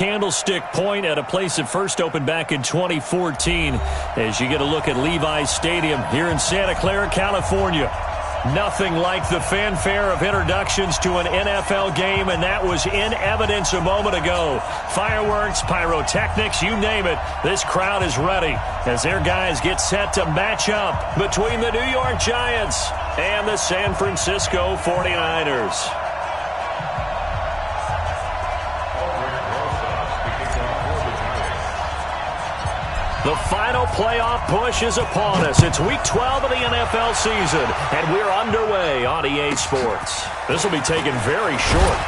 Candlestick Point at a place that first opened back in 2014 as you get a look at Levi's Stadium here in Santa Clara, California. Nothing like the fanfare of introductions to an NFL game, and that was in evidence a moment ago. Fireworks, pyrotechnics, you name it. This crowd is ready as their guys get set to match up between the New York Giants and the San Francisco 49ers. The final playoff push is upon us. It's Week 12 of the NFL season, and we're underway on EA Sports. This will be taken very short.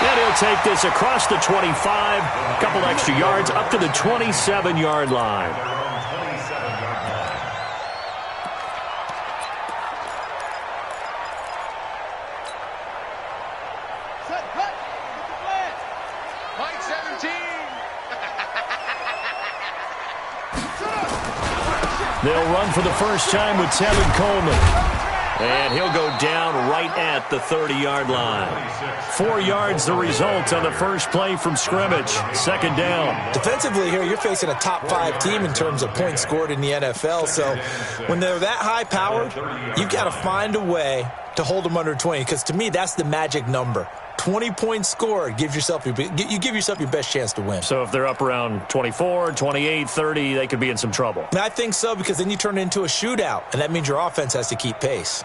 And he'll take this across the 25, a couple extra yards, up to the 27-yard line. They'll run for the first time with Tevin Coleman. And he'll go down right at the 30-yard line. 4 yards the result on the first play from scrimmage. Second down. Defensively here, you're facing a top-5 team in terms of points scored in the NFL. So when they're that high-powered, you've got to find a way to hold them under 20. Because to me, that's the magic number. 20 points scored, you give yourself your best chance to win. So if they're up around 24, 28, 30, they could be in some trouble. I think so, because then you turn it into a shootout, and that means your offense has to keep pace.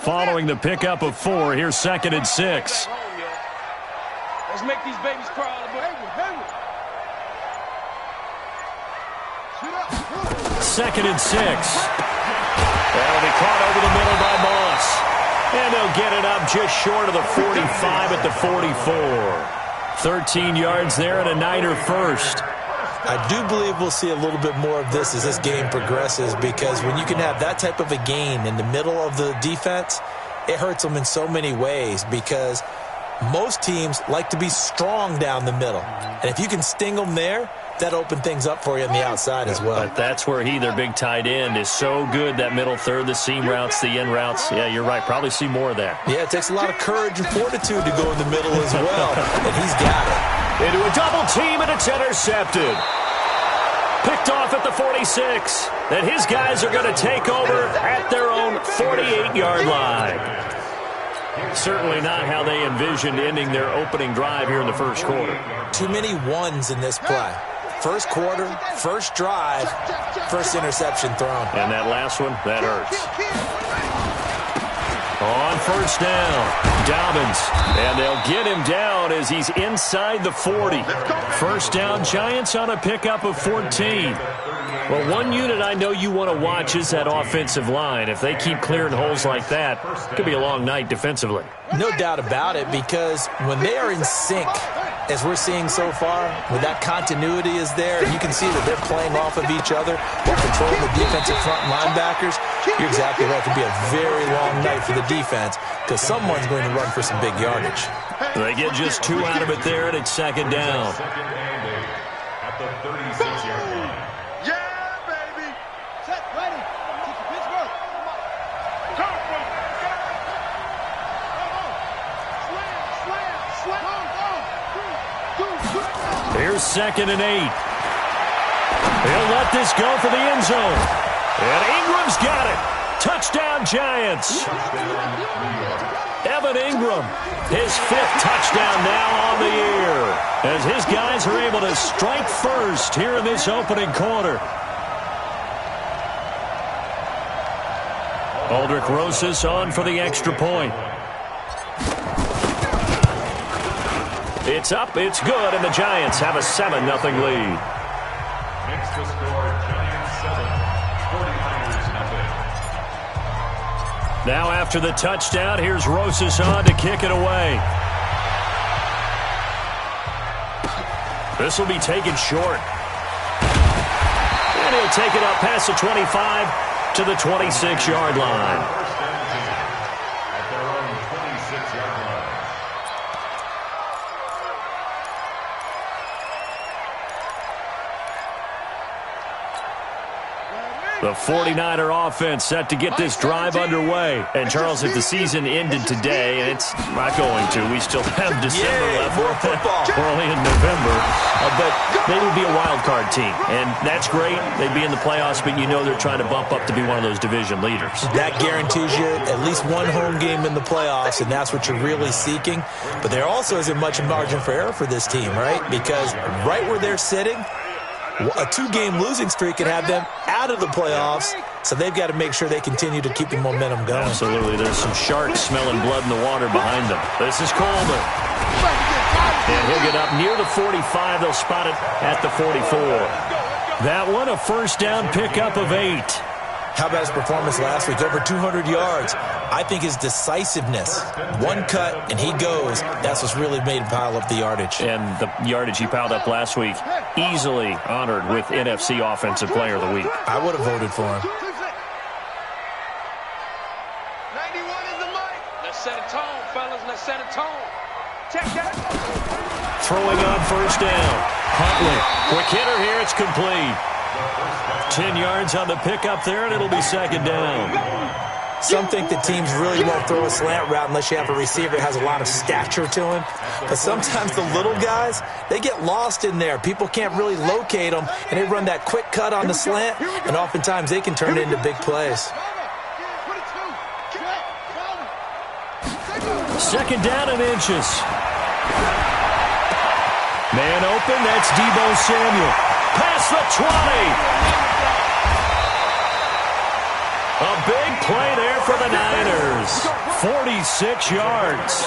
Following the pickup of 4, here's 2nd and 6. Let's make these babies cry. Second and 6. That'll be caught over the middle by Moss. And they'll get it up just short of the 45 at the 44. 13 yards there and a Niner first. I do believe we'll see a little bit more of this as this game progresses, because when you can have that type of a gain in the middle of the defense, it hurts them in so many ways, because most teams like to be strong down the middle. And if you can sting them there, that open things up for you on the outside as well. But that's where their big tight end, is so good, that middle third, the seam routes, the in routes. Yeah, you're right. Probably see more of that. Yeah, it takes a lot of courage and fortitude to go in the middle as well, and he's got it. Into a double team, and it's intercepted. Picked off at the 46. Then his guys are going to take over at their own 48-yard line. Certainly not how they envisioned ending their opening drive here in the first quarter. Too many ones in this play. First quarter, first drive, first interception thrown. And that last one, that hurts. On first down, Dobbins. And they'll get him down as he's inside the 40. First down, Giants on a pickup of 14. Well, one unit I know you want to watch is that offensive line. If they keep clearing holes like that, it could be a long night defensively. No doubt about it, because when they are in sync, as we're seeing so far, when that continuity is there, and you can see that they're playing off of each other, they're controlling the defensive front linebackers, you're exactly right. It could be a very long night for the defense, because someone's going to run for some big yardage. They get just 2 out of it there, and it's second down. At the 36-yard line. Here's 2nd and 8. He'll let this go for the end zone. And Ingram's got it. Touchdown, Giants. Evan Ingram, his 5th touchdown now on the year, as his guys are able to strike first here in this opening quarter. Aldrich Rosas on for the extra point. It's up, it's good, and the Giants have a 7-0 lead. Next to score, Giants 7, 49ers 0. Now after the touchdown, here's Rosas on to kick it away. This will be taken short. And he'll take it up past the 25 to the 26-yard line. The 49er offense set to get this drive underway. And, Charles, if the season ended today, and it's not going to, we still have December left. More football. We're only in November. But they would be a wild card team. And that's great. They'd be in the playoffs, but you know they're trying to bump up to be one of those division leaders. That guarantees you at least one home game in the playoffs, and that's what you're really seeking. But there also isn't much margin for error for this team, right? Because right where they're sitting, a 2-game losing streak could have them out of the playoffs, so they've got to make sure they continue to keep the momentum going. Absolutely. There's some sharks smelling blood in the water behind them. This is Coleman. And he'll get up near the 45. They'll spot it at the 44. That one, a first down pickup of 8. How about his performance last week? Over 200 yards. I think his decisiveness, one cut and he goes, that's what's really made him pile up the yardage. And the yardage he piled up last week, easily honored with NFC Offensive Player of the Week. I would have voted for him. 91 is the mic. Let's set a tone, fellas. Let's set a tone. Check that. Throwing on first down. Huntley. Quick hitter here. It's complete. 10 yards on the pickup there, and it'll be second down. Some think that teams really won't throw a slant route unless you have a receiver that has a lot of stature to him. But sometimes the little guys, they get lost in there. People can't really locate them, and they run that quick cut on the slant, and oftentimes they can turn it into big plays. Second down and inches. Man open, that's Deebo Samuel. Past the 20. A big play there for the Niners. 46 yards.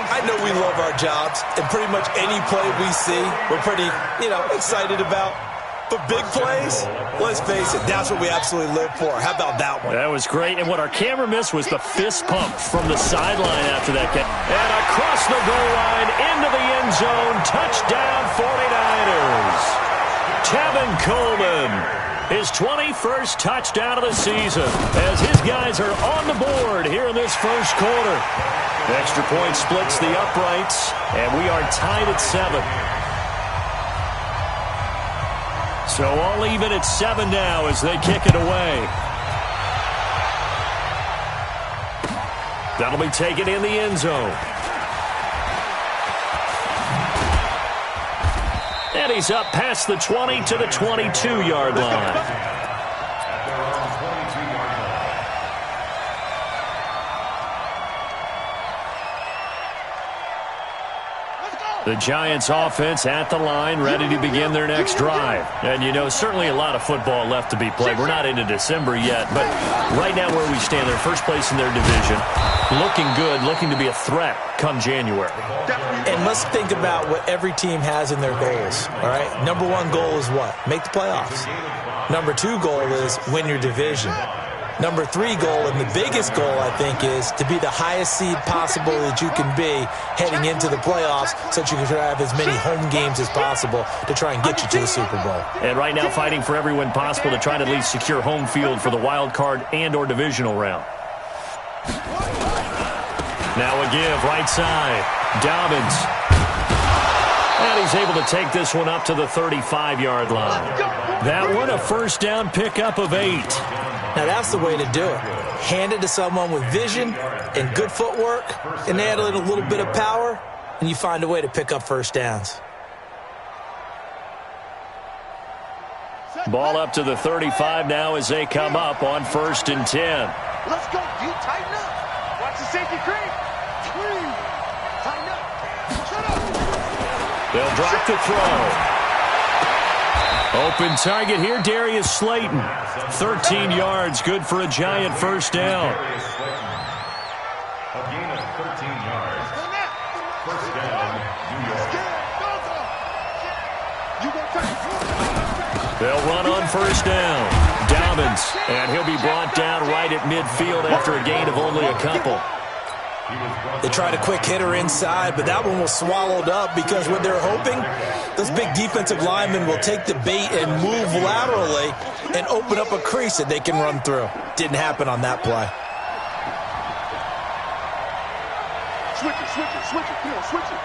I know we love our jobs, and pretty much any play we see, we're pretty, excited about. But big plays, let's face it, that's what we absolutely live for. How about that one? That was great. And what our camera missed was the fist pump from the sideline after that catch. And across the goal line, into the end zone. Touchdown, 49ers. Tevin Coleman. His 21st touchdown of the season as his guys are on the board here in this first quarter. The extra point splits the uprights, and we are tied at 7. So all even at 7 now as they kick it away. That'll be taken in the end zone. And he's up past the 20 to the 22-yard line. The Giants offense at the line, ready to begin their next drive. And, certainly a lot of football left to be played. We're not into December yet, but right now where we stand, they're first place in their division. Looking good, looking to be a threat come January. And let's think about what every team has in their goals, all right? Number 1 goal is what? Make the playoffs. Number 2 goal is win your division. Number 3 goal, and the biggest goal, I think, is to be the highest seed possible that you can be heading into the playoffs so that you can have as many home games as possible to try and get you to the Super Bowl. And right now fighting for every win possible to try to at least secure home field for the wild card and or divisional round. Now a give, right side. Dobbins. And he's able to take this one up to the 35-yard line. That one, a first down pickup of 8. Now, that's the way to do it. Hand it to someone with vision and good footwork, and add in a little bit of power, and you find a way to pick up first downs. Ball up to the 35 now as they come up on 1st and 10. Let's go. You tighten up. Watch the safety creep. Tighten up. Shut up. They'll drop the throw. Open target here, Darius Slayton. 13 yards, good for a Giant first down. A gain of 13 yards. First down, New York. They'll run on first down. Dobbins, and he'll be brought down right at midfield after a gain of only a couple. They tried a quick hitter inside, but that one was swallowed up because what they're hoping, those big defensive linemen will take the bait and move laterally and open up a crease that they can run through. Didn't happen on that play. Switch it. Come on, switch it.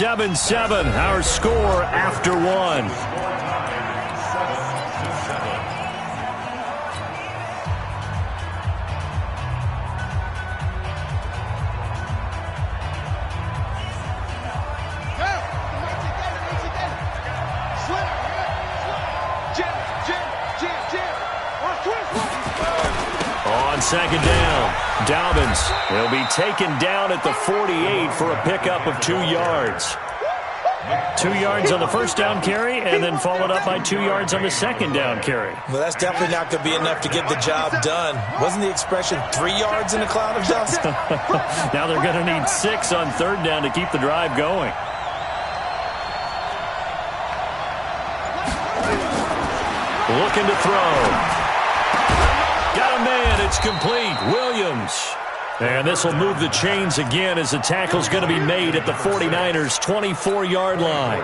7-7, our score after 1. on second down. Dobbins will be taken down at the 48 for a pickup of 2 yards. 2 yards on the first down carry, and then followed up by 2 yards on the second down carry. Well, that's definitely not going to be enough to get the job done. Wasn't the expression 3 yards in a cloud of dust? Now they're going to need 6 on third down to keep the drive going. Looking to throw. Got a man. It's complete. Williams. And this will move the chains again as the tackle's going to be made at the 49ers' 24-yard line.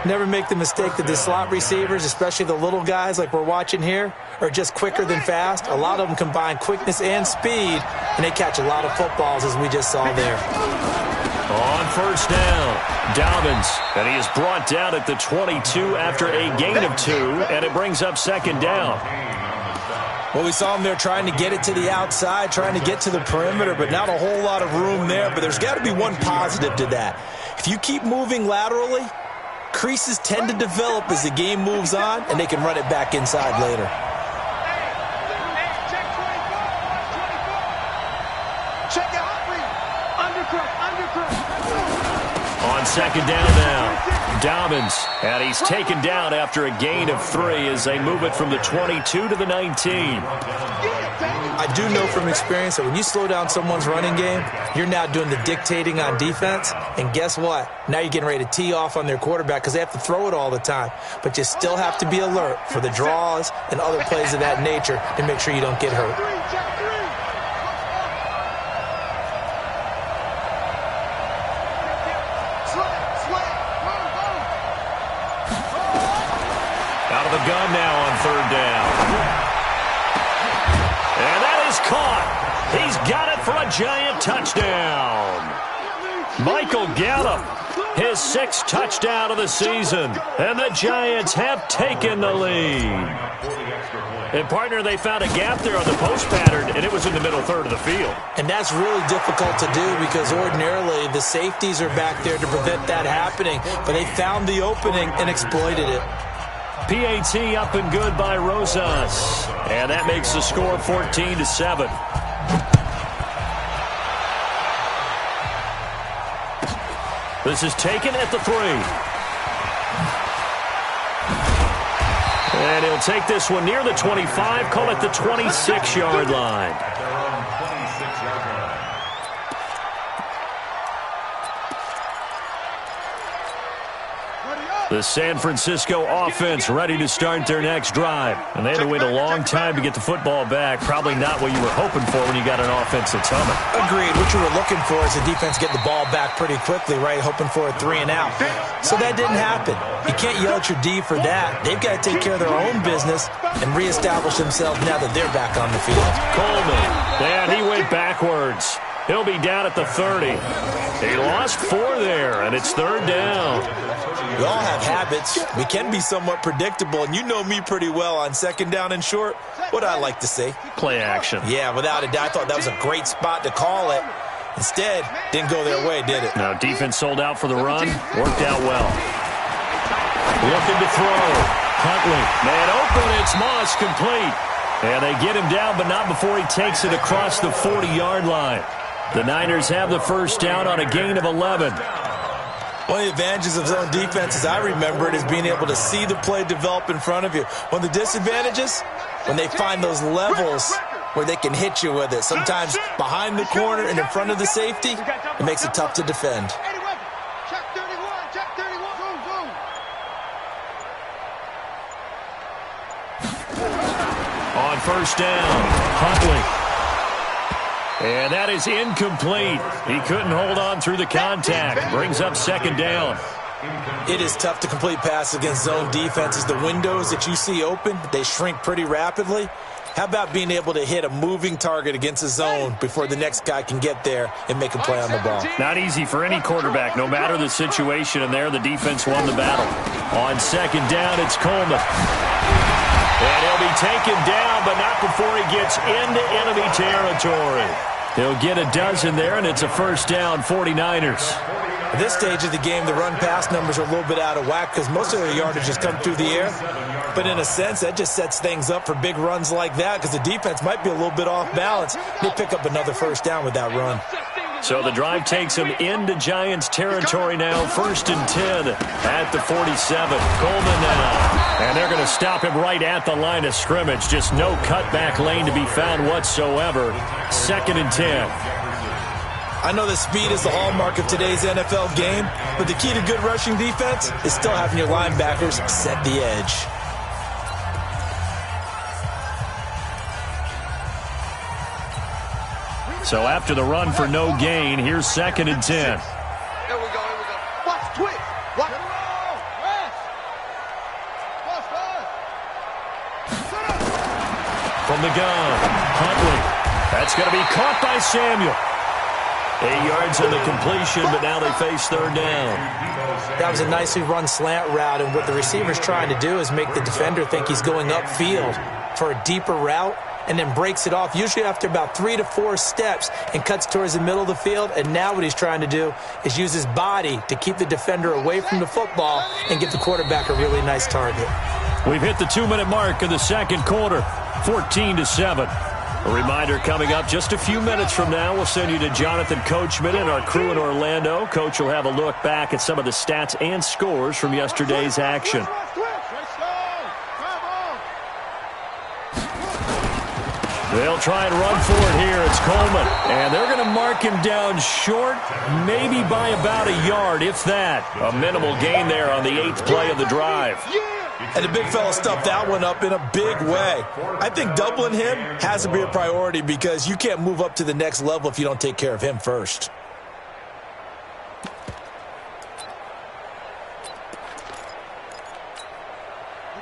Never make the mistake that the slot receivers, especially the little guys like we're watching here, are just quicker than fast. A lot of them combine quickness and speed, and they catch a lot of footballs, as we just saw there. On first down, Dobbins, and he is brought down at the 22 after a gain of 2, and it brings up second down. Well, we saw him there trying to get it to the outside, trying to get to the perimeter, but not a whole lot of room there. But there's got to be one positive to that. If you keep moving laterally, creases tend to develop as the game moves on, and they can run it back inside later. On second down now, Dobbins, and he's taken down after a gain of 3 as they move it from the 22 to the 19. I do know from experience that when you slow down someone's running game, you're now doing the dictating on defense, and guess what? Now you're getting ready to tee off on their quarterback because they have to throw it all the time. But you still have to be alert for the draws and other plays of that nature to make sure you don't get hurt. The gun now on third down. And that is caught. He's got it for a giant touchdown. Michael Gallup, his 6th touchdown of the season. And the Giants have taken the lead. And, partner, they found a gap there on the post pattern, and it was in the middle third of the field. And that's really difficult to do because ordinarily the safeties are back there to prevent that happening. But they found the opening and exploited it. PAT up and good by Rosas. And that makes the score 14-7. This is taken at the 3. And he'll take this one near the 25, call it the 26-yard line. The San Francisco offense ready to start their next drive. And they had to wait a long time to get the football back. Probably not what you were hoping for when you got an offense that's humming. Agreed. What you were looking for is the defense get the ball back pretty quickly, right? Hoping for a 3 and out. So that didn't happen. You can't yell at your D for that. They've got to take care of their own business and reestablish themselves now that they're back on the field. Coleman. And he went backwards. He'll be down at the 30. He lost 4 there, and it's third down. We all have habits. We can be somewhat predictable, and you know me pretty well on second down and short. What I like to say? Play action. Yeah, without a doubt. I thought that was a great spot to call it. Instead, didn't go their way, did it? Now, defense sold out for the run. Worked out well. Looking to throw. Huntley. Man open. It's Moss complete. And they get him down, but not before he takes it across the 40-yard line. The Niners have the first down on a gain of 11. One of the advantages of zone defense, as I remember it, is being able to see the play develop in front of you. One of the disadvantages, when they find those levels where they can hit you with it. Sometimes behind the corner and in front of the safety, it makes it tough to defend. On first down, Huntley. And that is incomplete. He couldn't hold on through the contact. Brings up second down. It is tough to complete passes against zone defenses. The windows that you see open, they shrink pretty rapidly. How about being able to hit a moving target against a zone before the next guy can get there and make a play on the ball? Not easy for any quarterback, no matter the situation. And there, the defense won the battle. On second down, it's Coleman. And he'll be taken down, but not before he gets into enemy territory. He'll get a dozen there, and it's a first down, 49ers. At this stage of the game, the run-pass numbers are a little bit out of whack because most of their yardage has come through the air. But in a sense, that just sets things up for big runs like that because the defense might be a little bit off balance. They pick up another first down with that run. So the drive takes them into Giants territory now. 1st and 10 at the 47. Coleman now. And they're going to stop him right at the line of scrimmage. Just no cutback lane to be found whatsoever. 2nd and 10. I know that speed is the hallmark of today's NFL game, but the key to good rushing defense is still having your linebackers set the edge. So after the run for no gain, here's 2nd and 10. Here we go, here we go. Watch, twitch. Watch. From the gun, Huntley. That's going to be caught by Samuel. 8 yards on the completion, but now they face 3rd down. That was a nicely run slant route, and what the receiver's trying to do is make the defender think he's going upfield for a deeper route, and then breaks it off, usually after about 3 to 4 steps, and cuts towards the middle of the field. And now what he's trying to do is use his body to keep the defender away from the football and give the quarterback a really nice target. We've hit the 2-minute mark of the 2nd quarter, 14-7. A reminder coming up just a few minutes from now. We'll send you to Jonathan Coachman and our crew in Orlando. Coach will have a look back at some of the stats and scores from yesterday's action. They'll try and run for it here. It's Coleman. And they're going to mark him down short, maybe by about a yard, if that. A minimal gain there on the 8th play of the drive. And the big fella stuffed that one up in a big way. I think doubling him has to be a priority because you can't move up to the next level if you don't take care of him first.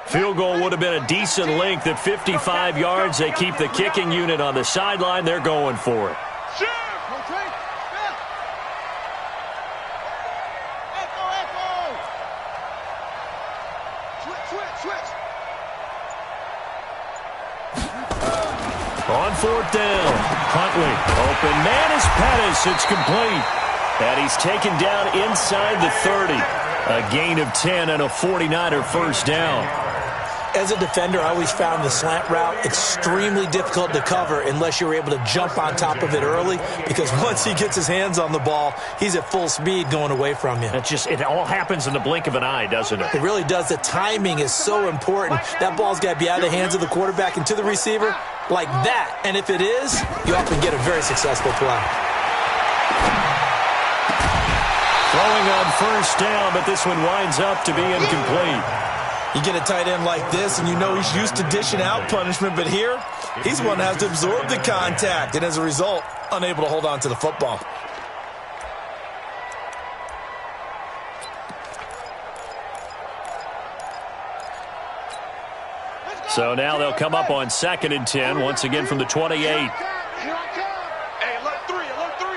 Field goal would have been a decent length at 55 yards. They keep the kicking unit on the sideline. They're going for it. On 4th down, Huntley. Open man is Pettis. It's complete. And he's taken down inside the 30. A gain of 10 and a 49er first down. As a defender, I always found the slant route extremely difficult to cover unless you're able to jump on top of it early, because once he gets his hands on the ball, he's at full speed going away from you. It all happens in the blink of an eye, doesn't it? It really does. The timing is so important. That ball's got to be out of the hands of the quarterback and to the receiver like that. And if it is, you often get a very successful play. Throwing on 1st down, but this one winds up to be incomplete. You get a tight end like this, and you know he's used to dishing out punishment, but here, he's one that has to absorb the contact, and as a result, unable to hold on to the football. So now they'll come up on 2nd and 10, once again from the 28. Here I come. Hey, alert 3, alert 3.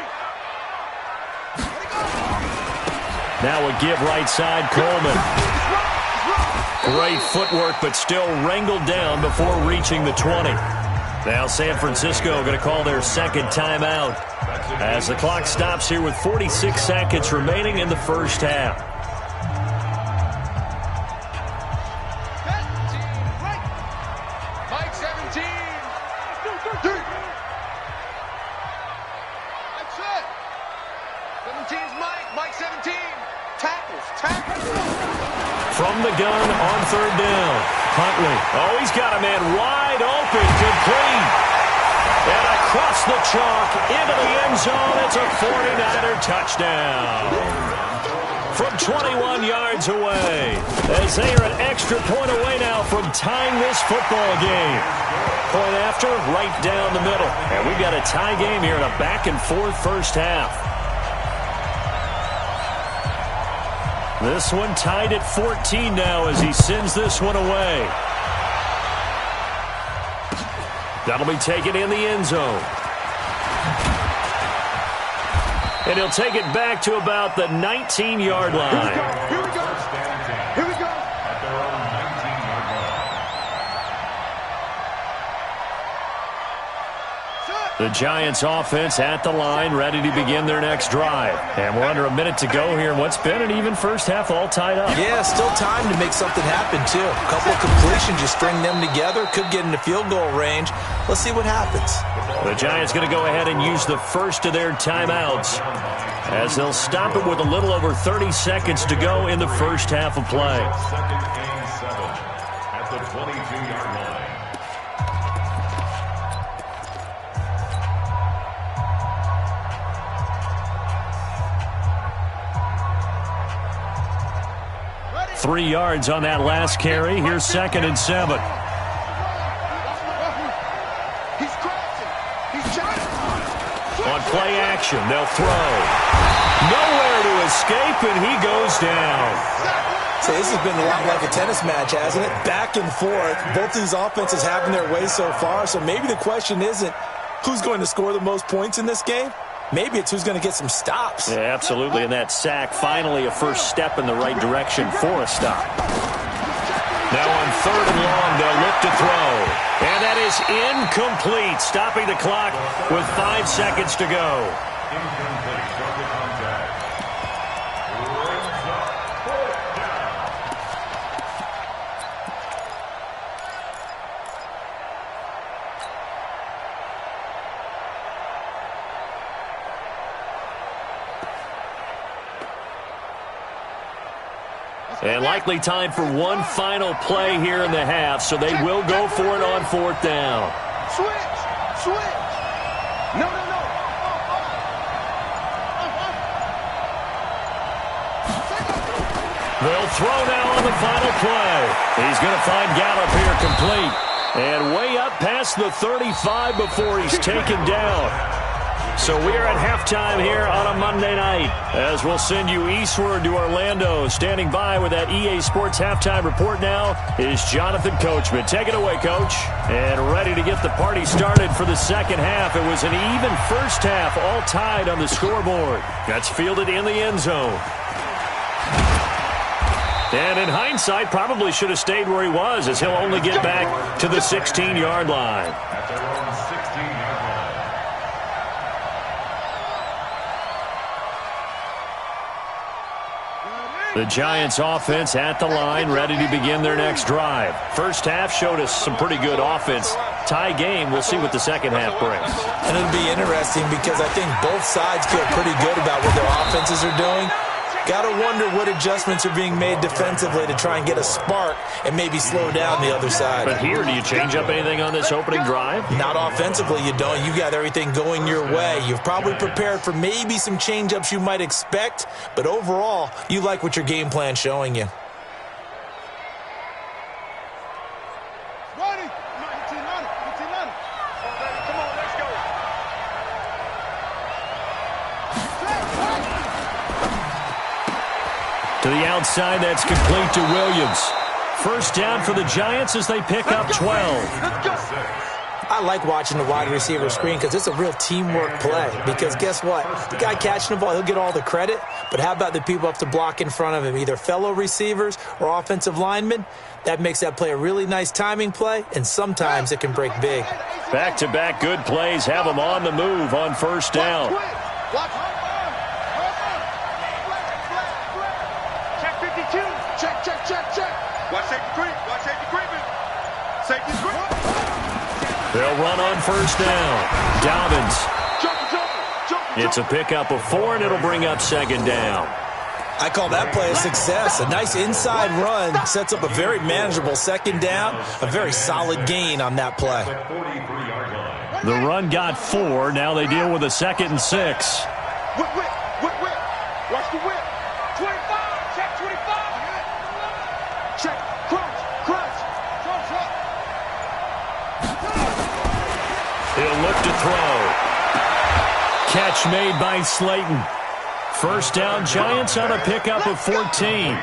Now a give right side, Coleman. Great footwork, but still wrangled down before reaching the 20. Now San Francisco going to call their 2nd timeout as the clock stops here with 46 seconds remaining in the first half. Mike 17. That's it. 17's Mike. Mike 17. Tackles. From the gun on 3rd down. Huntley. Oh, he's got a man wide open. Complete. And across the chalk into the end zone. It's a 49er touchdown. From 21 yards away. As they are an extra point away now from tying this football game. Point after, right down the middle. And we've got a tie game here in a back-and-forth first half. This one tied at 14 now as he sends this one away. That'll be taken in the end zone. And he'll take it back to about the 19-yard line. Here we go. Here we go. At their own 19-yard line. The Giants offense at the line, ready to begin their next drive. And we're under a minute to go here in what's been an even first half, all tied up. Yeah, still time to make something happen, too. A couple of completions, you string them together, could get into field goal range. Let's see what happens. The Giants going to go ahead and use the first of their timeouts as they'll stop it with a little over 30 seconds to go in the first half of play. Second and 7 at the 22-yard line. Ready? 3 yards on that last carry. Here's 2nd and 7. On play action, they'll throw. Nowhere to escape, and he goes down. So this has been a lot like a tennis match, hasn't it? Back and forth. Both these offenses having their way so far. So maybe the question isn't who's going to score the most points in this game. Maybe it's who's going to get some stops. Yeah, absolutely. And that sack, finally a first step in the right direction for a stop. Now on 3rd and long, they'll look to throw. And that is incomplete, stopping the clock with 5 seconds to go. Incomplete. Start the contact. Brings up 4th down. And likely time for one final play here in the half, so they will go for it on 4th down. Switch! No. They'll throw now on the final play. He's going to find Gallup here complete. And way up past the 35 before he's taken down. So we are at halftime here on a Monday night as we'll send you eastward to Orlando. Standing by with that EA Sports halftime report now is Jonathan Coachman. Take it away, Coach. And ready to get the party started for the second half. It was an even first half, all tied on the scoreboard. That's fielded in the end zone. And in hindsight, probably should have stayed where he was as he'll only get back to the 16-yard line. At their own 16-yard line. The Giants offense at the line, ready to begin their next drive. First half showed us some pretty good offense. Tie game, we'll see what the second half brings. And it'll be interesting because I think both sides feel pretty good about what their offenses are doing. Got to wonder what adjustments are being made defensively to try and get a spark and maybe slow down the other side. But here, do you change up anything on this opening drive? Not offensively, you don't. You got everything going your way. You've probably prepared for maybe some change-ups you might expect, but overall, you like what your game plan's showing you. Ready? 1800. Come on, let's go. To the outside, that's complete to Williams. First down for the Giants as they pick up 12. Let's go. I like watching the wide receiver screen because it's a real teamwork play. Because guess what? The guy catching the ball, he'll get all the credit. But how about the people up to block in front of him, either fellow receivers or offensive linemen? That makes that play a really nice timing play, and sometimes it can break big. Back-to-back good plays have them on the move on first down. Check. Watch safety creep. Watch safety creeping. Safety creep. They'll run on first down. Dobbins. Jump. It's a pickup of 4, and it'll bring up second down. I call that play a success. A nice inside run sets up a very manageable second down. A very solid gain on that play. The run got 4. Now they deal with a 2nd and 6. Whip. Watch the whip. 25. Check 25. Check. Crunch. He'll look to throw. Catch made by Slayton. First down, Giants on a pickup of 14.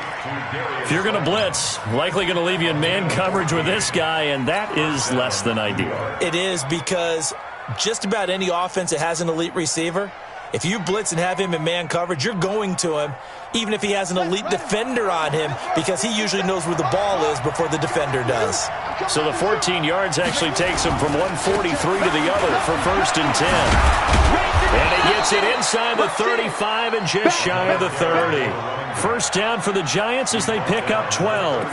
If you're going to blitz, likely going to leave you in man coverage with this guy, and that is less than ideal. It is because just about any offense that has an elite receiver, If you blitz and have him in man coverage, you're going to him, even if he has an elite defender on him, because he usually knows where the ball is before the defender does. So the 14 yards actually takes him from 143 to the other for 1st and 10. And he gets it inside the 35 and just shy of the 30. 1st down for the Giants as they pick up 12.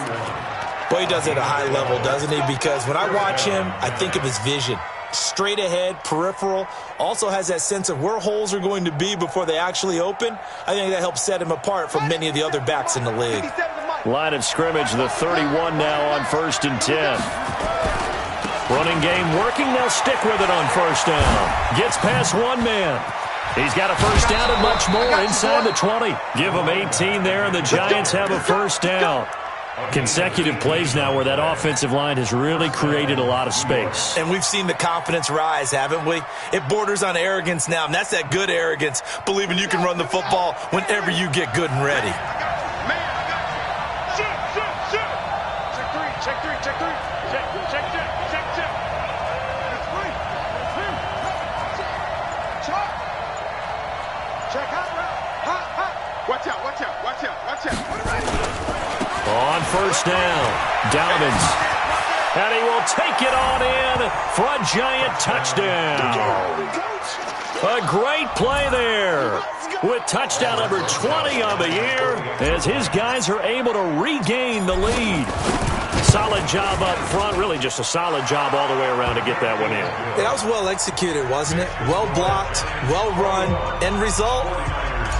Boy, he does it at a high level, doesn't he? Because when I watch him, I think of his vision. Straight ahead, peripheral, also has that sense of where holes are going to be before they actually open. I think that helps set him apart from many of the other backs in the league. Line of scrimmage, the 31 now on 1st and 10. Running game working, they'll stick with it on 1st down. Gets past one man. He's got a 1st down and much more inside the 20. Give him 18 there, and the Giants have a 1st down. Consecutive plays now where that offensive line has really created a lot of space. And we've seen the confidence rise, haven't we? It borders on arrogance now, and that's that good arrogance, believing you can run the football whenever you get good and ready. On 1st down, Dobbins. And he will take it on in for a Giant touchdown. A great play there with touchdown number 20 on the year as his guys are able to regain the lead. Solid job up front, really just a solid job all the way around to get that one in. Yeah, that was well executed, wasn't it? Well blocked, well run, end result,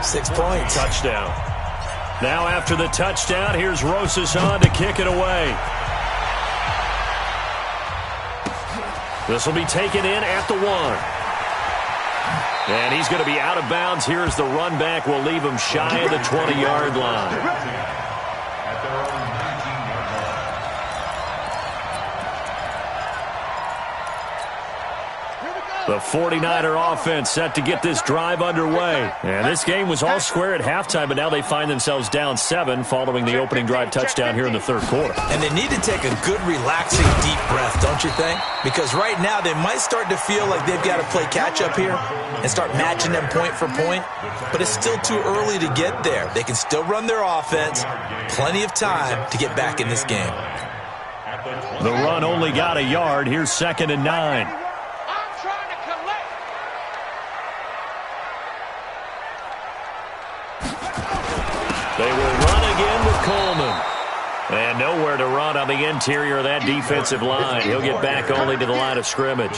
6 points. Touchdown. Now after the touchdown, here's Rosas on to kick it away. This will be taken in at the 1. And he's going to be out of bounds. Here's the run back. We'll leave him shy of the 20-yard line. The 49er offense set to get this drive underway. And this game was all square at halftime, but now they find themselves down 7 following the opening drive touchdown here in the 3rd quarter. And they need to take a good, relaxing, deep breath, don't you think? Because right now they might start to feel like they've got to play catch-up here and start matching them point for point. But it's still too early to get there. They can still run their offense. Plenty of time to get back in this game. The run only got a yard. Here's 2nd and 9. They will run again with Coleman. And nowhere to run on the interior of that defensive line. He'll get back only to the line of scrimmage.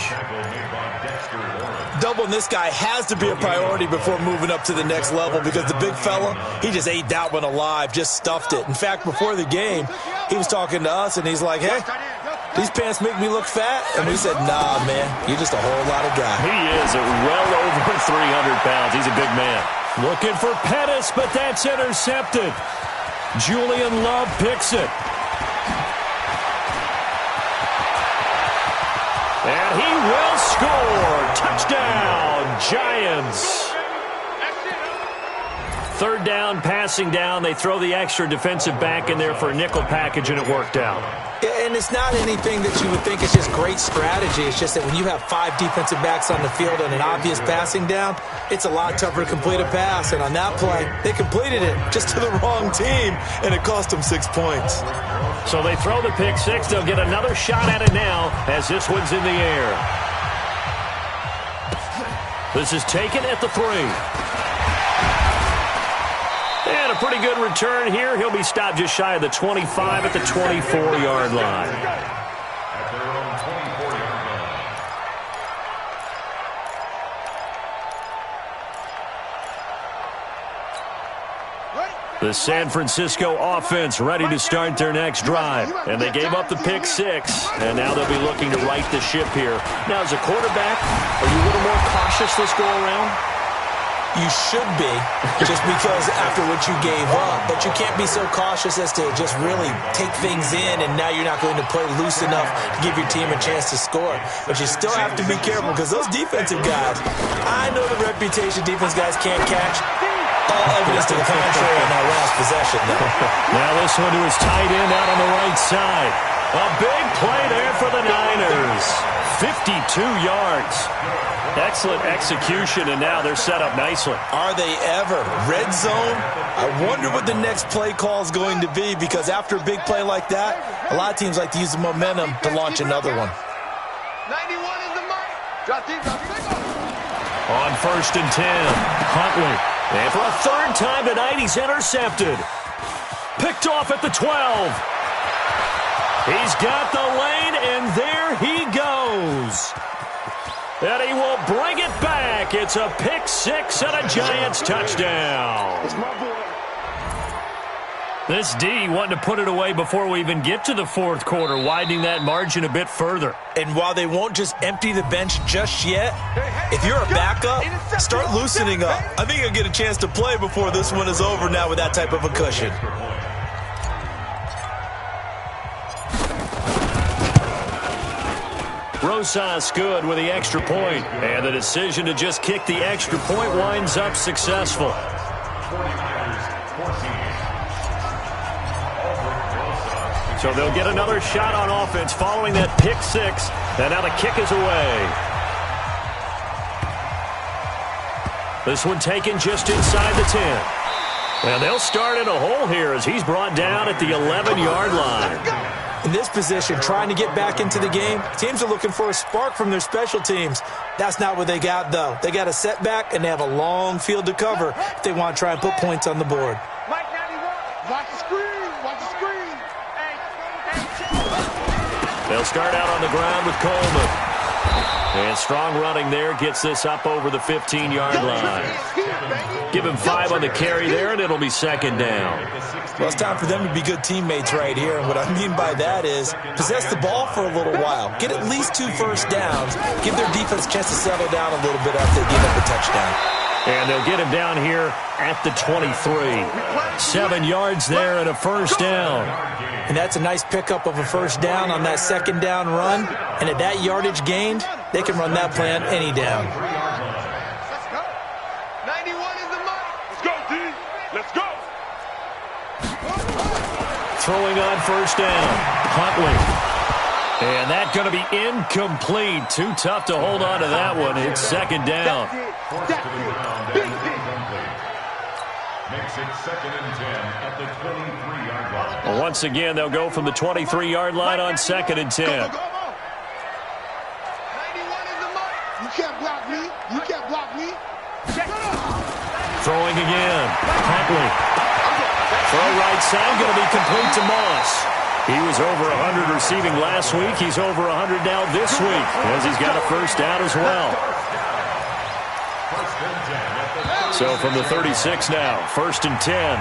Doubling this guy has to be a priority before moving up to the next level because the big fella, he just ate that one alive, just stuffed it. In fact, before the game, he was talking to us, and he's like, hey, these pants make me look fat? And we said, nah, man, you're just a whole lot of guy. He is at well over 300 pounds. He's a big man. Looking for Pettis, but that's intercepted. Julian Love picks it. And he will score. Touchdown, Giants. 3rd down, passing down. They throw the extra defensive back in there for a nickel package, and it worked out. Yeah, and it's not anything that you would think is just great strategy. It's just that when you have 5 defensive backs on the field and an obvious passing down, it's a lot tougher to complete a pass. And on that play, they completed it just to the wrong team, and it cost them 6 points. So they throw the pick 6. They'll get another shot at it now as this one's in the air. This is taken at the 3. And a pretty good return here. He'll be stopped just shy of the 25 at the 24-yard line. The San Francisco offense ready to start their next drive. And they gave up the pick 6. And now they'll be looking to right the ship here. Now, as a quarterback, are you a little more cautious this go around? You should be, just because after what you gave up. But you can't be so cautious as to just really take things in, and now you're not going to play loose enough to give your team a chance to score. But you still have to be careful because those defensive guys, I know the reputation defense guys can't catch. All evidence to the contrary in that last possession, though. Now this one to his tight end out on the right side. A big play there for the Niners. 52 yards. Excellent execution, and now they're set up nicely. Are they ever? Red zone? I wonder what the next play call is going to be, because after a big play like that, a lot of teams like to use the momentum to launch another one. 91 is the mark. Drop deep, drop deep. On 1st and 10, Huntley. And for a third time tonight, he's intercepted. Picked off at the 12. He's got the lane, and there he goes. And he will bring it back. It's a pick six and a Giants touchdown. This D wanting to put it away before we even get to the fourth quarter, widening that margin a bit further. And while they won't just empty the bench just yet, if you're a backup, start loosening up. I think you'll get a chance to play before this one is over now with that type of a cushion. Rosas good with the extra point, and the decision to just kick the extra point winds up successful. So they'll get another shot on offense following that pick six, and now the kick is away. This one taken just inside the 10. And they'll start in a hole here as he's brought down at the 11-yard line. In this position, trying to get back into the game, teams are looking for a spark from their special teams. That's not what they got, though. They got a setback, and they have a long field to cover if they want to try and put points on the board. Mike 91. Watch the screen. Watch the screen. They'll start out on the ground with Coleman. And strong running there gets this up over the 15-yard line. Give him 5 on the carry there, and it'll be second down. Well, it's time for them to be good teammates right here. And what I mean by that is possess the ball for a little while. Get at least 2 first downs. Give their defense a chance to settle down a little bit after they give up a touchdown. And they'll get him down here at the 23. 7 yards there and a first down. And that's a nice pickup of a first down on that second down run. And at that yardage gained, they can run that play on any down. Let's go. 91 is the mark. Let's go, D. Let's go. Throwing on first down, Huntley. And that's going to be incomplete. Too tough to hold on to that one. It's second down. Makes it 2nd and 10 at the 23-yard line. Well, once again, they'll go from the 23-yard line on 2nd and 10. 91 is the mark. You can't block me. You can't block me. Throwing again, Huntley. Throw right side, going to be complete to Moss. He was over 100 receiving last week. He's over 100 now this week as he's got a first down as well. So from the 36 now, 1st and 10.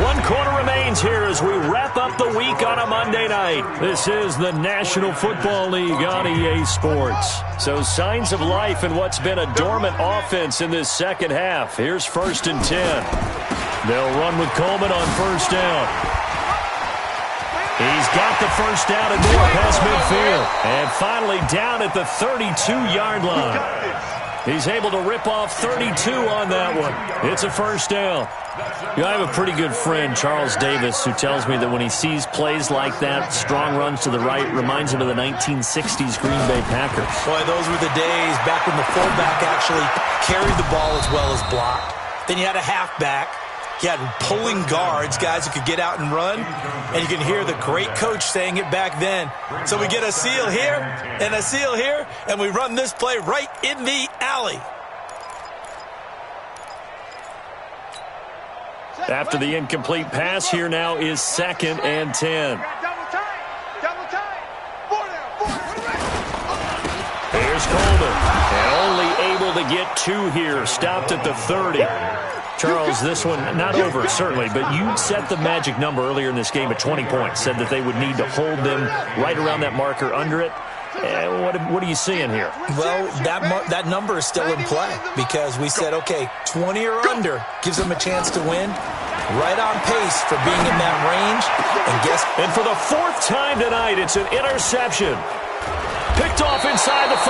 1 quarter remains here as we wrap up the week on a Monday night. This is the National Football League on EA Sports. So signs of life in what's been a dormant offense in this second half. Here's 1st and 10. They'll run with Coleman on first down. He's got the first down and more past midfield. And finally down at the 32-yard line. He's able to rip off 32 on that one. It's a first down. You know, I have a pretty good friend, Charles Davis, who tells me that when he sees plays like that, strong runs to the right, reminds him of the 1960s Green Bay Packers. Boy, those were the days back when the fullback actually carried the ball as well as blocked. Then you had a halfback. You had pulling guards, guys who could get out and run. And you can hear the great coach saying it back then. So we get a seal here and a seal here, and we run this play right in the alley. After the incomplete pass, here now is 2nd and 10. Double time. 4 down. Here's Coleman. And only able to get 2 here. Stopped at the 30. Charles, this one not over, certainly, but you set the magic number earlier in this game at 20 points, said that they would need to hold them right around that marker under it. What are you seeing here? Well, that number is still in play because we said, okay, 20 or under gives them a chance to win. Right on pace for being in that range. And for the 4th time tonight, it's an interception. Picked off inside the 5,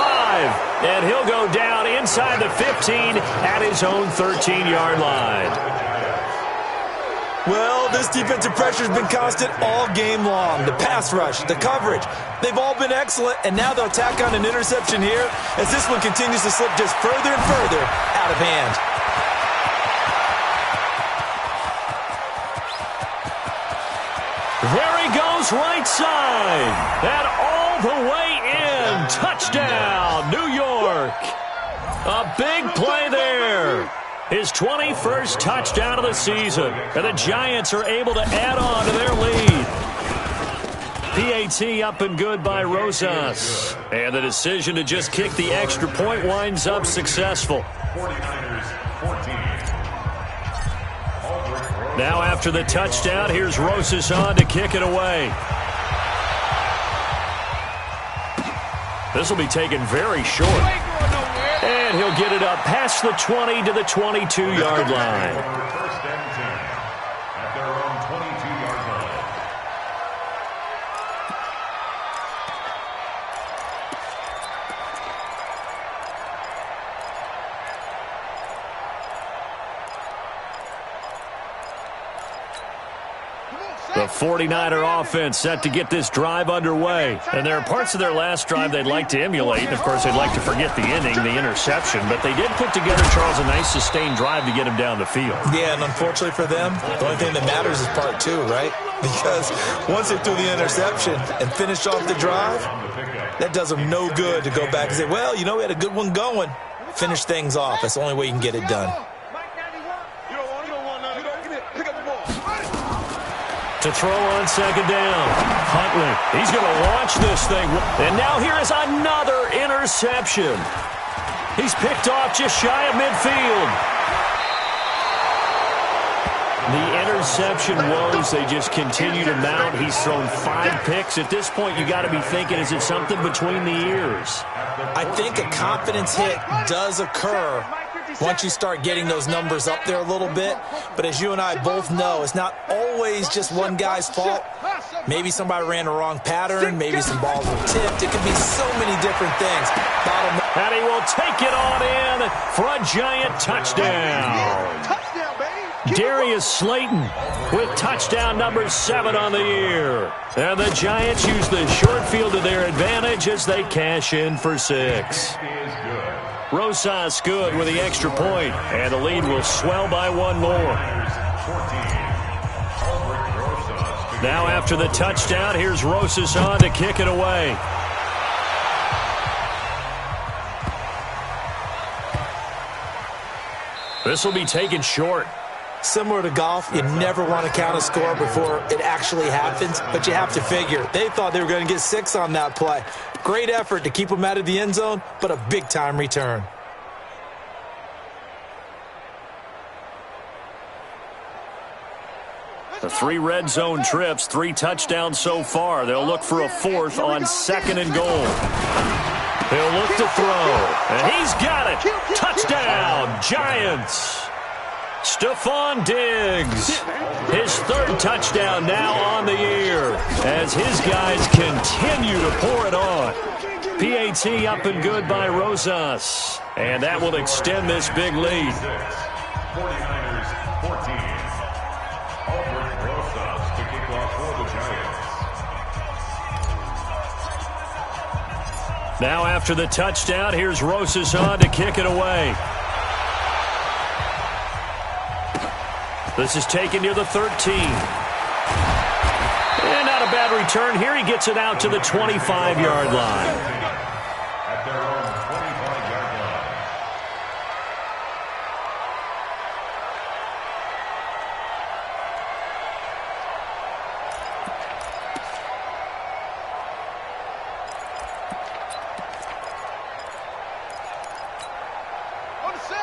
and he'll go down inside the 15 at his own 13-yard line. Well, this defensive pressure has been constant all game long. The pass rush, the coverage, they've all been excellent, and now they'll tack on an interception here as this one continues to slip just further and further out of hand. There he goes right side. And all the way in. Touchdown, New York. A big play there. His 21st touchdown of the season. And the Giants are able to add on to their lead. PAT up and good by Rosas. And the decision to just kick the extra point winds up successful. 49ers 14. Now after the touchdown, here's Rosas on to kick it away. This will be taken very short. And he'll get it up past the 20 to the 22-yard line. First and 10 at their own 22-yard line. The 49er offense set to get this drive underway. And there are parts of their last drive they'd like to emulate. And, of course, they'd like to forget the inning, the interception. But they did put together, Charles, a nice sustained drive to get him down the field. Yeah, and unfortunately for them, the only thing that matters is part two, right? Because once they threw the interception and finished off the drive, that does them no good to go back and say, well, you know, we had a good one going. Finish things off. That's the only way you can get it done. To throw on second down. Huntley, he's going to launch this thing. And now here is another interception. He's picked off just shy of midfield. The interception woes, they just continue to mount. He's thrown 5 picks. At this point, you got to be thinking, is it something between the ears? I think a confidence hit does occur once you start getting those numbers up there a little bit. But as you and I both know, it's not always just one guy's fault. Maybe somebody ran the wrong pattern. Maybe some balls were tipped. It could be so many different things. And he will take it on in for a giant touchdown. Darius Slayton with touchdown number 7 on the year. And the Giants use the short field to their advantage as they cash in for 6. Rosas good with the extra point, and the lead will swell by 1 more. Now after the touchdown, here's Rosas on to kick it away. This will be taken short. Similar to golf, you never want to count a score before it actually happens, but you have to figure. They thought they were going to get 6 on that play. Great effort to keep them out of the end zone, but a big-time return. The 3 red zone trips, 3 touchdowns so far. They'll look for a 4th on 2nd and goal. He'll look to throw, and he's got it. Touchdown, Giants. Stephon Diggs, his 3rd touchdown now on the year as his guys continue to pour it on. PAT up and good by Rosas, and that will extend this big lead. 49ers 14. Albert Rosas to kick off for the Giants. Now after the touchdown, here's Rosas on to kick it away. This is taken near the 13. And not a bad return here. He gets it out to the 25-yard line. At their own 25-yard line.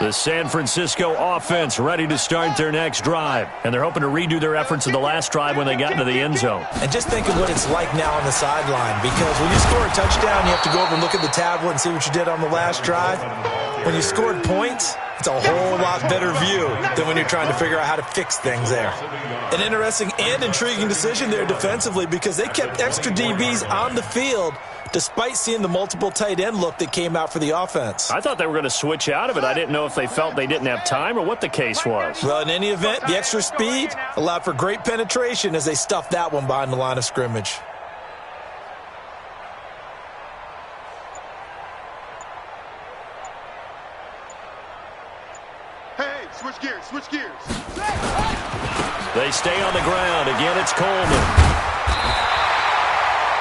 The San Francisco offense ready to start their next drive. And they're hoping to redo their efforts of the last drive when they got into the end zone. And just think of what it's like now on the sideline, because when you score a touchdown, you have to go over and look at the tablet and see what you did on the last drive. When you scored points, It's a whole lot better view than when you're trying to figure out how to fix things there. An interesting and intriguing decision there defensively because they kept extra DBs on the field despite seeing the multiple tight end look that came out for the offense. I thought they were going to switch out of it. I didn't know if they felt they didn't have time or what the case was. Well, in any event, the extra speed allowed for great penetration as they stuffed that one behind the line of scrimmage. Hey, switch gears, switch gears. They stay on the ground. Again, it's Coleman.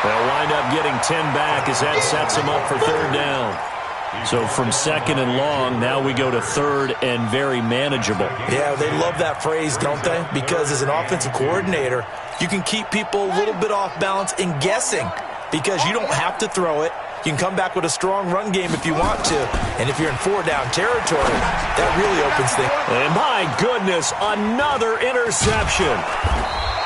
They'll wind up getting 10 back as that sets them up for third down. So from second and long, now we go to third and very manageable. Yeah, they love that phrase, don't they? Because as an offensive coordinator, you can keep people a little bit off balance and guessing because you don't have to throw it. You can come back with a strong run game if you want to. And if you're in four-down territory, that really opens things. And my goodness, another interception.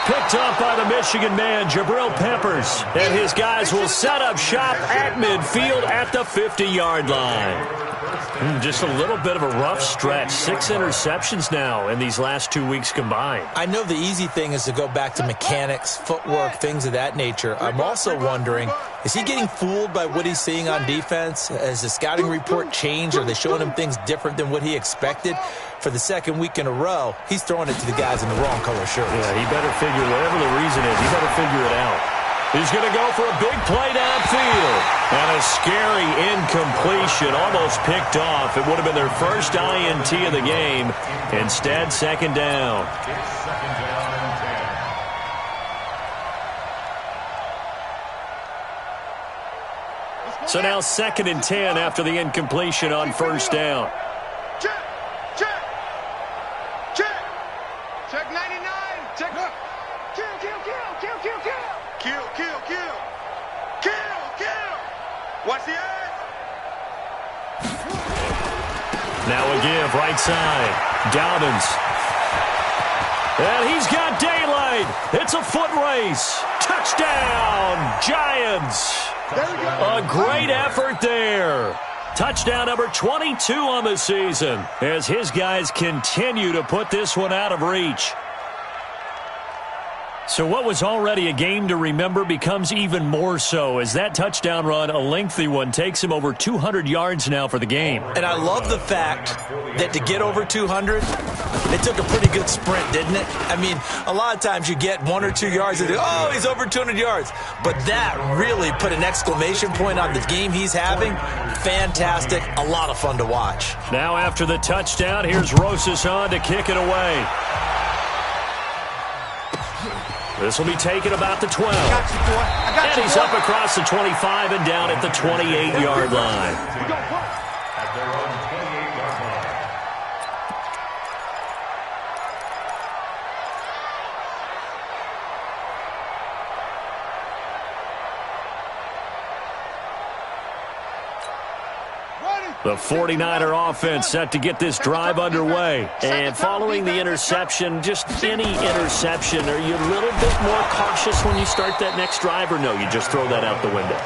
Picked up by the Michigan man, Jabril Peppers. And his guys will set up shop at midfield at the 50-yard line. Just a little bit of a rough stretch. 6 interceptions now in these last 2 weeks combined. I know the easy thing is to go back to mechanics, footwork, things of that nature. I'm also wondering, is he getting fooled by what he's seeing on defense? Has the scouting report changed? Are they showing him things different than what he expected? For the second week in a row, he's throwing it to the guys in the wrong color shirts. Yeah, he better figure, whatever the reason is, he better figure it out. He's going to go for a big play downfield. And a scary incompletion, almost picked off. It would have been their first INT of the game. Instead, second down. Second down and 10. So now second and 10 after the incompletion on first down. Check, check, check. Check 99. Check. Kill, kill, kill, kill, kill, kill. Kill, kill, kill. Kill, kill. Watch the edge. Now a give, right side. Dobbins. And he's got daylight. It's a foot race. Touchdown, Giants. A great effort there. Touchdown number 22 on the season as his guys continue to put this one out of reach. So what was already a game to remember becomes even more so as that touchdown run, a lengthy one, takes him over 200 yards now for the game. And I love the fact that to get over 200, it took a pretty good sprint, didn't it? I mean, a lot of times you get 1 or 2 yards and oh, he's over 200 yards. But that really put an exclamation point on the game he's having. Fantastic. A lot of fun to watch. Now after the touchdown, here's Rosas on to kick it away. This will be taken about the 12. And he's up across the 25 and down at the 28-yard line. At their own 28-yard line. The 49er offense set to get this drive underway. And following the interception, just any interception, are you a little bit more cautious when you start that next drive, or no, you just throw that out the window?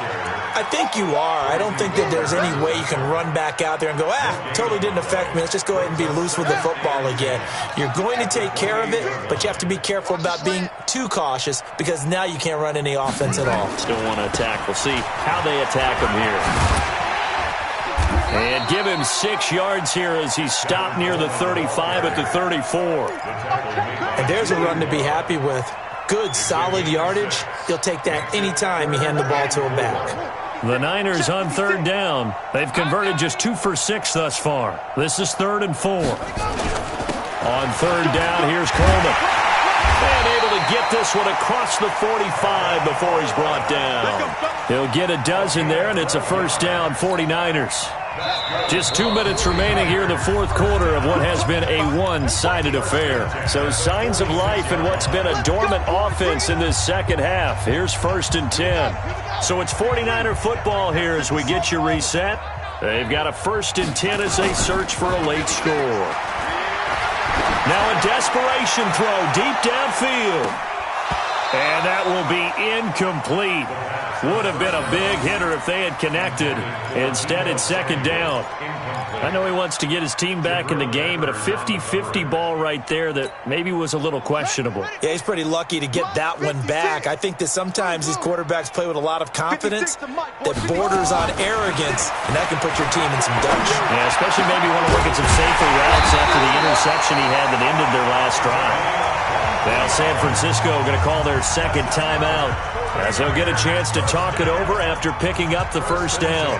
I think you are. I don't think that there's any way you can run back out there and go, totally didn't affect me. Let's just go ahead and be loose with the football again. You're going to take care of it, but you have to be careful about being too cautious because now you can't run any offense at all. Still want to attack. We'll see how they attack him here. And give him 6 yards here as he's stopped near the 35 at the 34. And there's a run to be happy with. Good, solid yardage. He'll take that anytime you hand the ball to him back. The Niners on third down. They've converted just 2 for 6 thus far. This is 3rd and 4. On third down, here's Coleman. And able to get this one across the 45 before he's brought down. He'll get a dozen there, and it's a first down, 49ers. Just 2 minutes remaining here in the fourth quarter of what has been a one-sided affair. So signs of life in what's been a dormant offense in this second half. Here's 1st and 10. So it's 49er football here as we get you reset. They've got a 1st and 10 as they search for a late score. Now a desperation throw deep downfield. And that will be incomplete. Would have been a big hitter if they had connected. Instead, it's second down. I know he wants to get his team back in the game, but a 50-50 ball right there that maybe was a little questionable. Yeah, he's pretty lucky to get that one back. I think that sometimes these quarterbacks play with a lot of confidence that borders on arrogance, and that can put your team in some dutch. Yeah, especially maybe want to look at some safer routes after the interception he had that ended their last drive. Now San Francisco going to call their second timeout as they'll get a chance to talk it over after picking up the first down.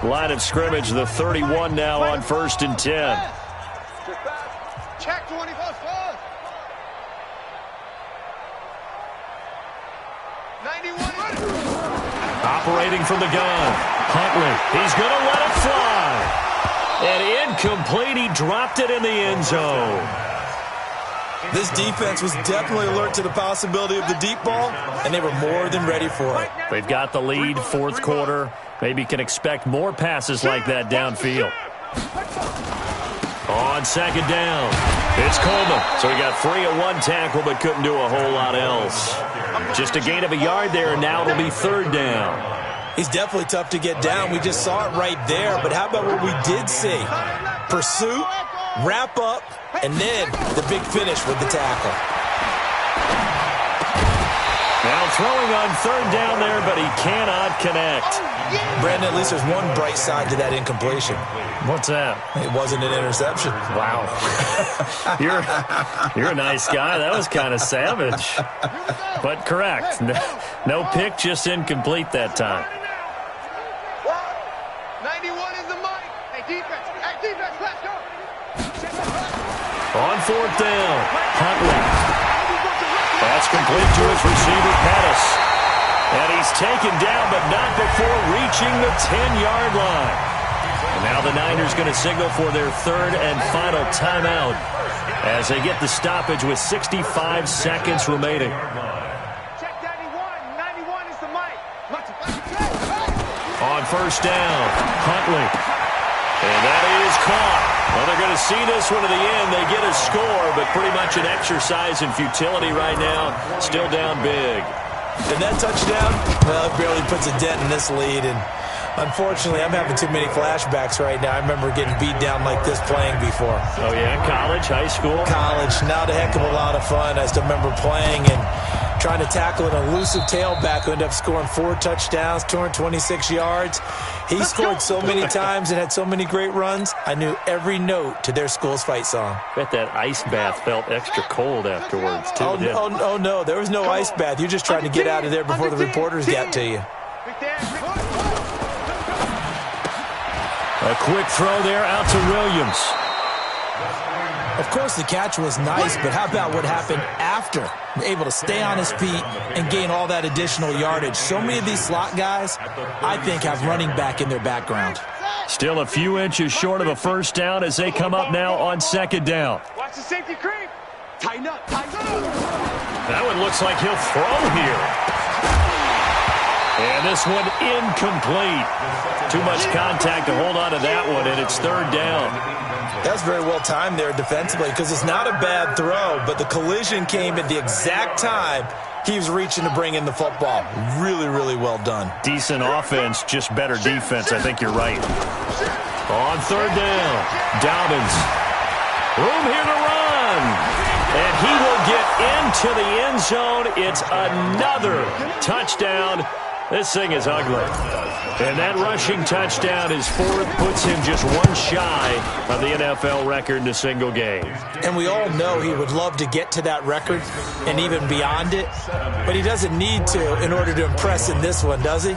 Line of scrimmage, the 31 now on 1st and 10. Check 21st. 91. Operating from the gun. Huntley, he's going to let it fly. And incomplete, he dropped it in the end zone. This defense was definitely alert to the possibility of the deep ball, and they were more than ready for it. They've got the lead, fourth quarter. Maybe can expect more passes like that downfield. On second down, it's Coleman. So he got free of one tackle but couldn't do a whole lot else. Just a gain of a yard there, and now it'll be third down. He's definitely tough to get down. We just saw it right there. But how about what we did see? Pursuit, wrap up, and then the big finish with the tackle. Now throwing on third down there, but he cannot connect. Brandon, at least there's one bright side to that incompletion. What's that? It wasn't an interception. Wow. You're a nice guy. That was kind of savage. But correct. No pick, just incomplete that time. 91 is the mic. Hey, defense, let's go. On fourth down, Huntley. That's complete to his receiver, Pettis. And he's taken down, but not before reaching the 10-yard line. And now the Niners going to signal for their third and final timeout as they get the stoppage with 65 seconds remaining. Check 91 is the mic. On first down, Huntley. And that is caught. Well, they're going to see this one to the end. They get a score, but pretty much an exercise in futility right now. Still down big. And that touchdown, well, it barely puts a dent in this lead. And unfortunately, I'm having too many flashbacks right now. I remember getting beat down like this playing before. Oh, yeah? College, high school? College. Not a heck of a lot of fun. I still remember playing and trying to tackle an elusive tailback who ended up scoring 4 touchdowns, 226 yards. He scored so many times and had so many great runs, I knew every note to their school's fight song. Bet that ice bath felt extra cold afterwards, too. Oh, no, there was no ice bath. You're just trying to get out of there before the reporters got to you. A quick throw there out to Williams. Of course, the catch was nice, but how about what happened after? Able to stay on his feet and gain all that additional yardage. So many of these slot guys, I think, have running back in their background. Still a few inches short of a first down as they come up now on second down. Watch the safety creep. Tighten up. That one looks like he'll throw here. And this one incomplete. Too much contact to hold on to that one, and it's third down. That's very well timed there defensively because it's not a bad throw, but the collision came at the exact time he was reaching to bring in the football. Really, really well done. Decent offense, just better defense. I think you're right. On third down, Dobbins. Room here to run. And he will get into the end zone. It's another touchdown. This thing is ugly. And that rushing touchdown is fourth, puts him just one shy of the NFL record in a single game. And we all know he would love to get to that record and even beyond it, but he doesn't need to in order to impress in this one, does he?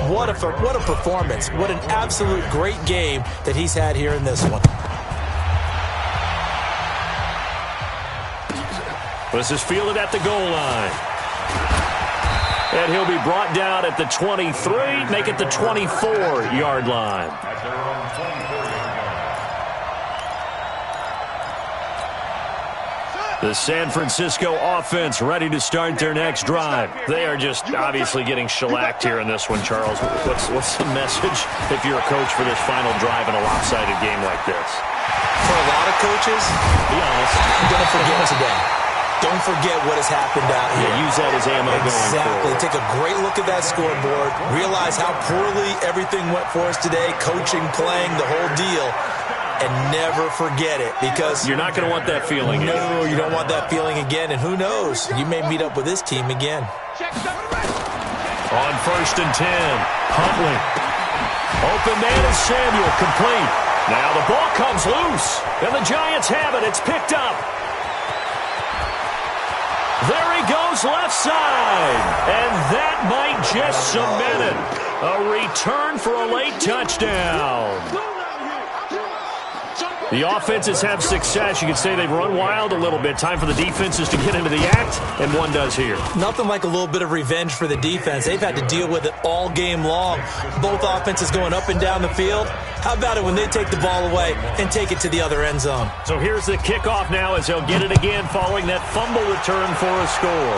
What a performance. What an absolute great game that he's had here in this one. This is fielded at the goal line. And he'll be brought down at the 23, make it the 24-yard line. The San Francisco offense ready to start their next drive. They are just obviously getting shellacked here in this one, Charles. What's the message if you're a coach for this final drive in a lopsided game like this? For a lot of coaches, be honest, don't forget today. Don't forget what has happened out here. Yeah, use that as ammo going forward. Exactly. Take a great look at that scoreboard. Realize how poorly everything went for us today. Coaching, playing, the whole deal. And never forget it, because you're not going to want that feeling again. No, you don't want that feeling again. And who knows? You may meet up with this team again. On 1st and 10, Huntley. Open man is Samuel, complete. Now the ball comes loose, and the Giants have it. It's picked up. There he goes, left side. And that might just cement it. A return for a late touchdown. The offenses have success. You could say they've run wild a little bit. Time for the defenses to get into the act, and one does here. Nothing like a little bit of revenge for the defense. They've had to deal with it all game long. Both offenses going up and down the field. How about it when they take the ball away and take it to the other end zone? So here's the kickoff now as they'll get it again following that fumble return for a score.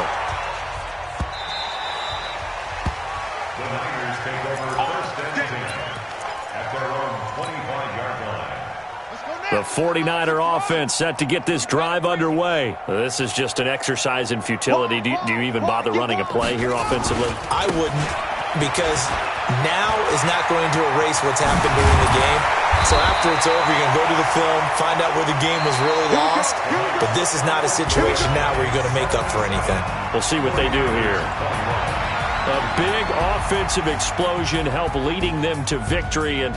The Niners take over 1st and 10 at their own 25-yard line. The 49er offense set to get this drive underway. This is just an exercise in futility. Do you even bother running a play here offensively? I wouldn't, because now is not going to erase what's happened during the game. So after it's over, you're going to go to the film, find out where the game was really lost. But this is not a situation now where you're going to make up for anything. We'll see what they do here. A big offensive explosion helped leading them to victory, and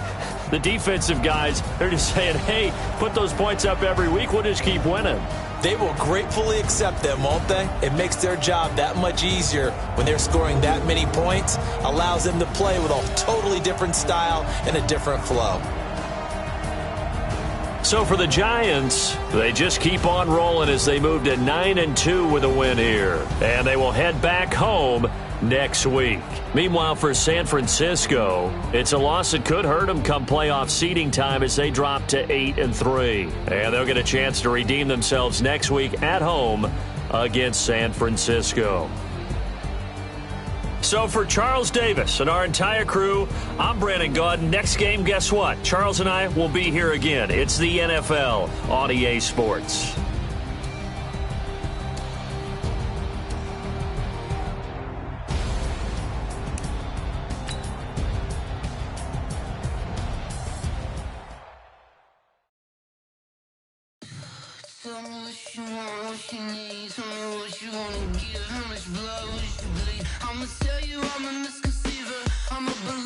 the defensive guys, they're just saying, hey, put those points up every week, we'll just keep winning. They will gratefully accept them, won't they? It makes their job that much easier when they're scoring that many points, allows them to play with a totally different style and a different flow. So for the Giants, they just keep on rolling as they move to 9-2 with a win here. And they will head back home next week. Meanwhile, for San Francisco, it's a loss that could hurt them come playoff seeding time as they drop to 8-3. And they'll get a chance to redeem themselves next week at home against San Francisco. So for Charles Davis and our entire crew, I'm Brandon Gaudin. Next game, guess what? Charles and I will be here again. It's the NFL on EA Sports. Tell me what you want, what you need. Tell me what you wanna give. How much blood, what you bleed. I'ma tell you I'm a misconceiver. I'm a believer.